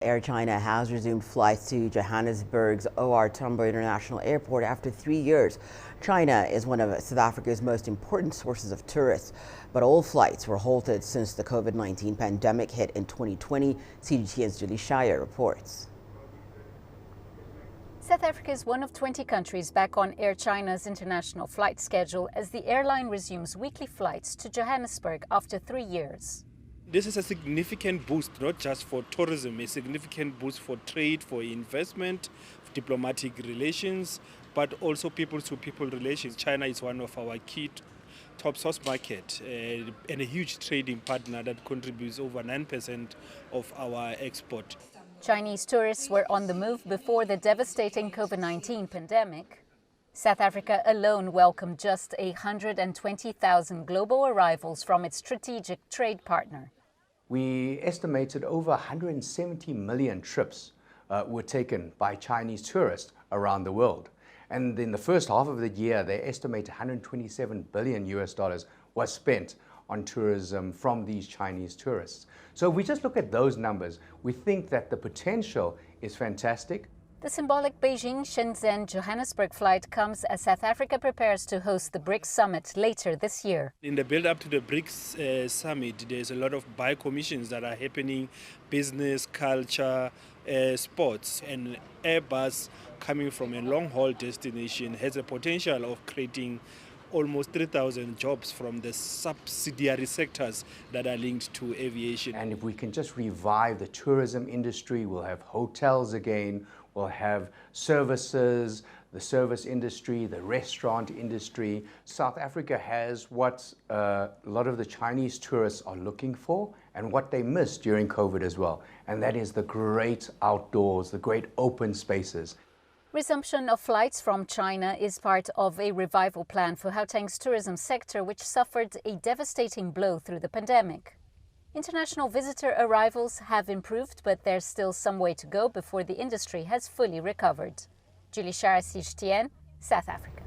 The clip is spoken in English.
Air China has resumed flights to Johannesburg's Tambo International Airport after 3 years. China is one of South Africa's most important sources of tourists, but all flights were halted since the COVID-19 pandemic hit in 2020, CGTN's Julie Shire reports. South Africa is one of 20 countries back on Air China's international flight schedule as the airline resumes weekly flights to Johannesburg after 3 years. This is a significant boost, not just for tourism, a significant boost for trade, for investment, diplomatic relations, but also people-to-people relations. China is one of our key top source market and a huge trading partner that contributes over 9% of our export. Chinese tourists were on the move before the devastating COVID-19 pandemic. South Africa alone welcomed just 120,000 global arrivals from its strategic trade partner. We estimated over 170 million trips were taken by Chinese tourists around the world. And in the first half of the year, they estimate $127 billion was spent on tourism from these Chinese tourists. So if we just look at those numbers, we think that the potential is fantastic. The symbolic Beijing-Shenzhen-Johannesburg flight comes as South Africa prepares to host the BRICS summit later this year. In the build-up to the BRICS summit, there's a lot of bi-commissions that are happening, business, culture, sports, and Airbus coming from a long-haul destination has a potential of creating almost 3,000 jobs from the subsidiary sectors that are linked to aviation. And if we can just revive the tourism industry, we'll have hotels again, we'll have services, the service industry, the restaurant industry. South Africa has what a lot of the Chinese tourists are looking for and what they missed during COVID as well. And that is the great outdoors, the great open spaces. Resumption of flights from China is part of a revival plan for Gauteng's tourism sector, which suffered a devastating blow through the pandemic. International visitor arrivals have improved, but there's still some way to go before the industry has fully recovered. Julie Shire, CGTN, South Africa.